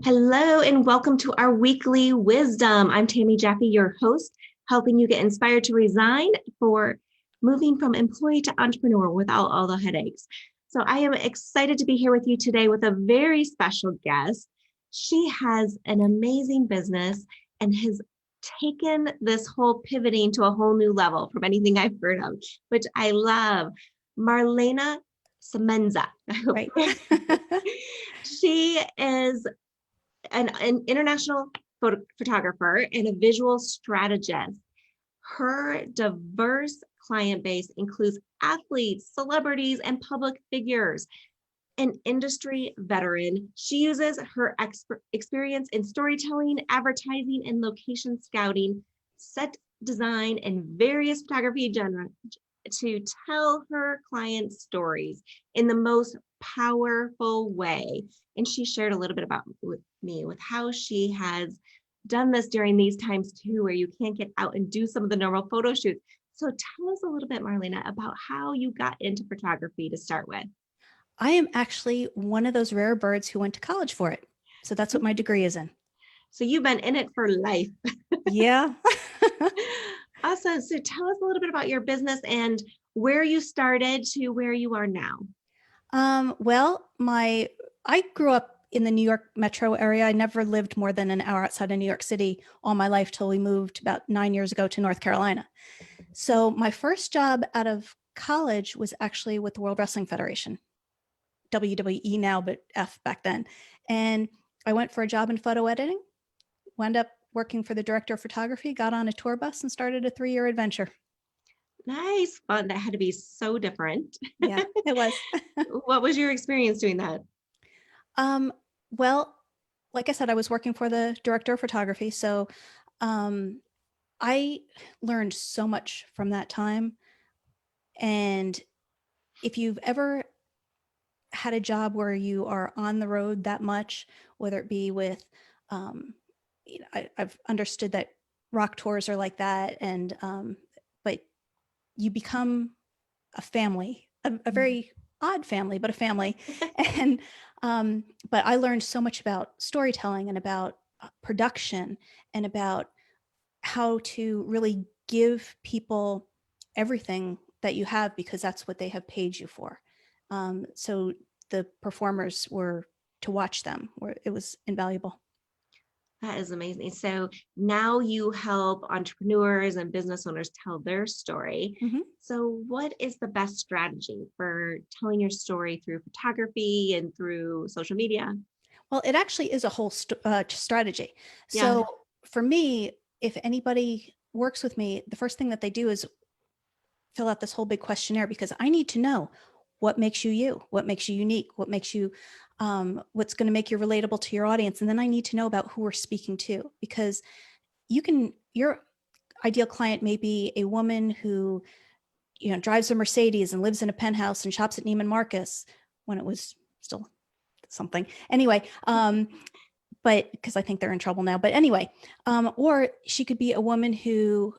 Hello, and welcome to our weekly wisdom. I'm Tammy Jaffe, your host, helping you get inspired to resign for moving from employee to entrepreneur without all the headaches. So, I am excited to be here with you today with a very special guest. She has an amazing business and has taken this whole pivoting to a whole new level from anything I've heard of, which I love. Marlena Semenza. Right. She is an international photographer and a visual strategist. Her diverse client base includes athletes, celebrities, and public figures. An industry veteran, she uses her experience in storytelling, advertising, and location scouting, set design, and various photography genres to tell her clients' stories in the most powerful way. And she shared a little bit about with me with how she has done this during these times too, where you can't get out and do some of the normal photo shoots. So tell us a little bit, Marlena, about how you got into photography to start with. I am actually one of those rare birds who went to college for it. So that's what my degree is in. So you've been in it for life. Yeah. Awesome. So tell us a little bit about your business and where you started to where you are now. I grew up in the New York metro area. I never lived more than an hour outside of New York City all my life till we moved about 9 years ago to North Carolina. So my first job out of college was actually with the World Wrestling Federation, WWE now, but F back then. And I went for a job in photo editing, wound up working for the director of photography, got on a tour bus and started a 3-year adventure. Nice. Fun. That had to be so different. Yeah, it was. What was your experience doing that? um, well, like I said, I was working for the director of photography. So um, I learned so much from that time. And if you've ever had a job where you are on the road that much, whether it be with, um, I've understood that rock tours are like that. But you become a family, a very odd family, but a family. And but I learned so much about storytelling and about production and about how to really give people everything that you have because that's what they have paid you for. So the performers were to watch them, where it was invaluable. That is amazing. So now you help entrepreneurs and business owners tell their story. Mm-hmm. So, what is the best strategy for telling your story through photography and through social media? Well, it actually is a whole strategy. Yeah. So for me, if anybody works with me, the first thing that they do is fill out this whole big questionnaire because I need to know what makes you you, what makes you unique, what makes you, what's going to make you relatable to your audience. And then I need to know about who we're speaking to because your ideal client may be a woman who, drives a Mercedes and lives in a penthouse and shops at Neiman Marcus when it was still something. Anyway, but because I think they're in trouble now. But anyway, or she could be a woman who,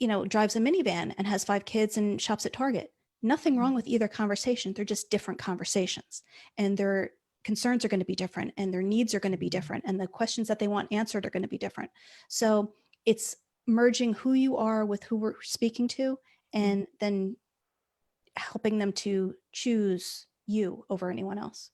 drives a minivan and has 5 kids and shops at Target. Nothing wrong with either conversation. They're just different conversations, and their concerns are going to be different, and their needs are going to be different, and the questions that they want answered are going to be different. So it's merging who you are with who we're speaking to, and then helping them to choose you over anyone else.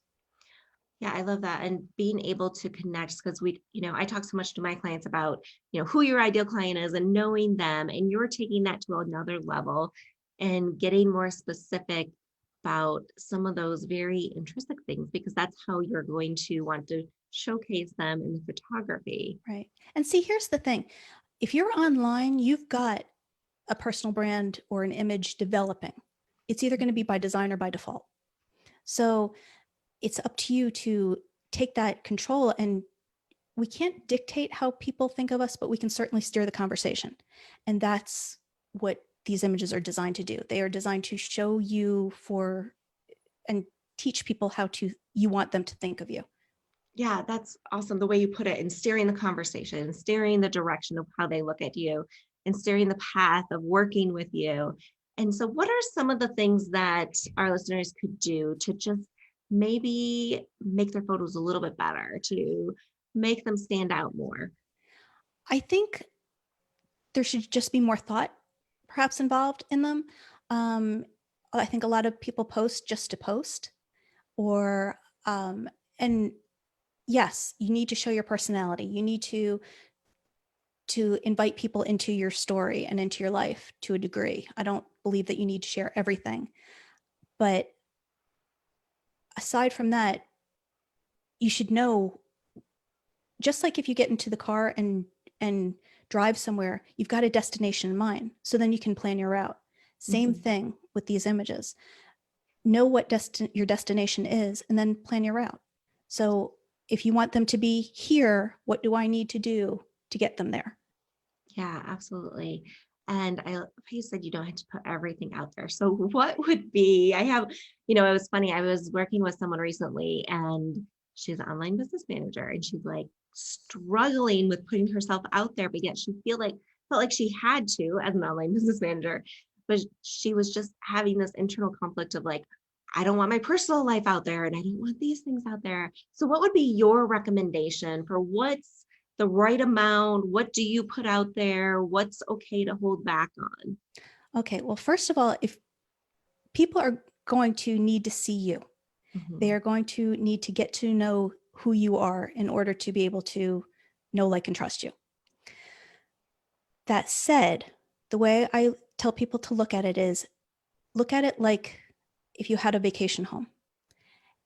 Yeah, I love that. And being able to connect because I talk so much to my clients about, who your ideal client is and knowing them. And you're taking that to another level and getting more specific about some of those very intrinsic things because that's how you're going to want to showcase them in the photography. Right. And see, here's the thing. If you're online, you've got a personal brand or an image developing. It's either going to be by design or by default. So it's up to you to take that control. And we can't dictate how people think of us, but we can certainly steer the conversation. And that's what these images are designed to do. They are designed to show you and teach people how you want them to think of you. Yeah, that's awesome. The way you put it and steering the conversation, steering the direction of how they look at you, and steering the path of working with you. And so, what are some of the things that our listeners could do to just maybe make their photos a little bit better, to make them stand out more? I think there should just be more thought perhaps involved in them. Um, I think a lot of people post just to post, or, and yes, you need to show your personality. You need to invite people into your story and into your life to a degree. I don't believe that you need to share everything. But aside from that, you should know, just like if you get into the car and drive somewhere, you've got a destination in mind. So then you can plan your route. Same Mhm. thing with these images. Know what your destination is and then plan your route. So if you want them to be here, what do I need to do to get them there? Yeah, absolutely. And I love how you said you don't have to put everything out there. So what would be, I have, it was funny. I was working with someone recently and she's an online business manager and she's like struggling with putting herself out there, but yet she felt like she had to as an online business manager. But she was just having this internal conflict of like, I don't want my personal life out there and I don't want these things out there. So what would be your recommendation for what's the right amount? What do you put out there? What's okay to hold back on? Okay, well, first of all, if people are going to need to see you, they Mhm. are going to need to get to know who you are in order to be able to know, like, and trust you. That said, the way I tell people to look at it is look at it like if you had a vacation home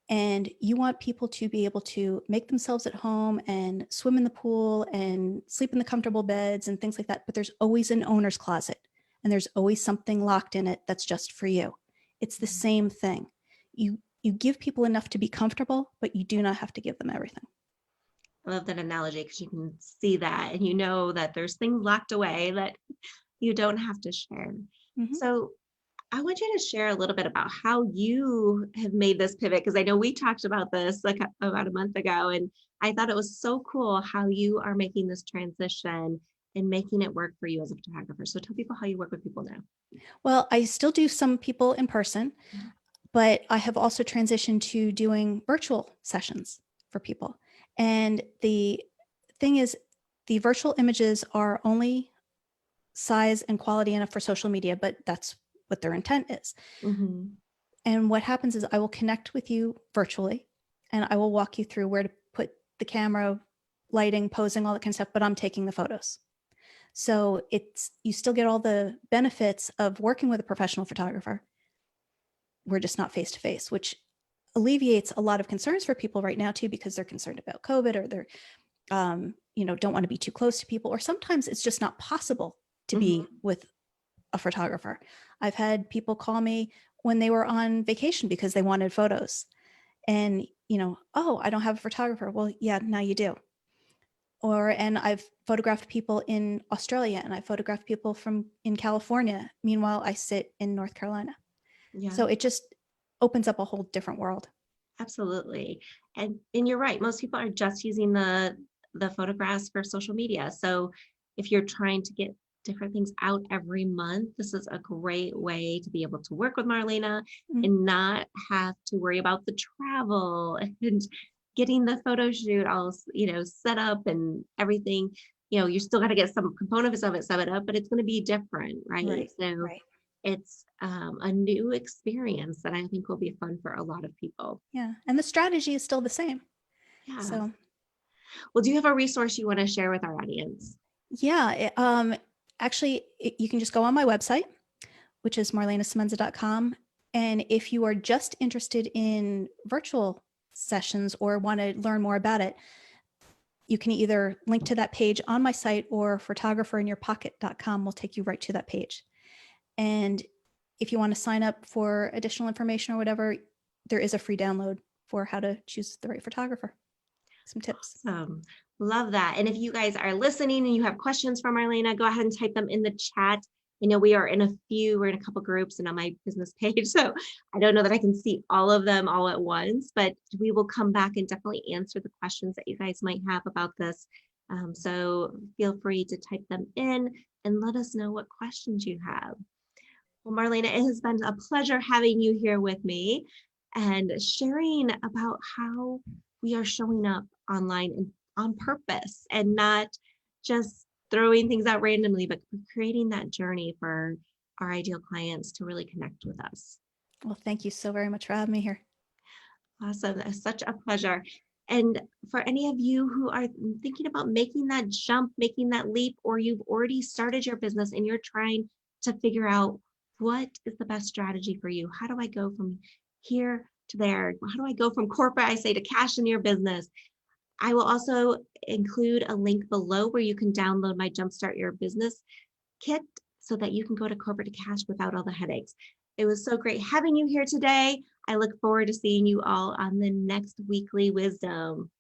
and you want people to be able to make themselves at home and swim in the pool and sleep in the comfortable beds and things like that. But there's always an owner's closet and there's always something locked in it that's just for you. It's the same thing. You give people enough to be comfortable, but you do not have to give them everything. I love that analogy because you can see that and you know that there's things locked away that you don't have to share. Mhm. So I want you to share a little bit about how you have made this pivot because I know we talked about this like about a month ago, and I thought it was so cool how you are making this transition and making it work for you as a photographer. So tell people how you work with people now. Well, I still do some people in person, but I have also transitioned to doing virtual sessions for people. And the thing is, the virtual images are only size and quality enough for social media, but that's what their intent is. Mhm. And what happens is I will connect with you virtually and I will walk you through where to put the camera, lighting, posing, all that kind of stuff, but I'm taking the photos. So it's, you still get all the benefits of working with a professional photographer. We're just not face to face, which alleviates a lot of concerns for people right now too, because they're concerned about COVID or they're, don't want to be too close to people, or sometimes it's just not possible to be Mhm. with a photographer. I've had people call me when they were on vacation because they wanted photos and, oh, I don't have a photographer. Well, yeah, now you do. And I've photographed people in Australia and I photographed people from in California. Meanwhile, I sit in North Carolina. Yeah. So it just opens up a whole different world. Absolutely. And you're right. Most people are just using the photographs for social media. So if you're trying to get different things out every month, this is a great way to be able to work with Marlena Mhm. and not have to worry about the travel and getting the photo shoot all, set up and everything. You still got to get some components of it set up, but it's going to be different, right? Right, So right. it's a new experience that I think will be fun for a lot of people. Yeah. And the strategy is still the same. Yeah. So Well, do you have a resource you want to share with our audience? yeah, actually, you can just go on my website, which is marlenasemenza.com. And if you are just interested in virtual sessions or want to learn more about it, you can either link to that page on my site or photographerinyourpocket.com will take you right to that page. And if you want to sign up for additional information or whatever, there is a free download for how to choose the right photographer. Some tips. Awesome. Love that. And if you guys are listening and you have questions for Marlena, go ahead and type them in the chat. We are we're in a couple groups and on my business page. So I don't know that I can see all of them all at once, but we will come back and definitely answer the questions that you guys might have about this. So feel free to type them in and let us know what questions you have. Well, Marlena, it has been a pleasure having you here with me and sharing about how we are showing up online and on purpose and not just throwing things out randomly, but creating that journey for our ideal clients to really connect with us. Well, thank you so very much for having me here. Awesome. It's such a pleasure. And for any of you who are thinking about making that jump, making that leap, or you've already started your business and you're trying to figure out what is the best strategy for you, how do I go from here to there? How do I go from corporate, I say, to cash in your business? I will also include a link below where you can download my Jumpstart Your Business kit so that you can go to corporate to cash without all the headaches. It was so great having you here today. I look forward to seeing you all on the next weekly wisdom.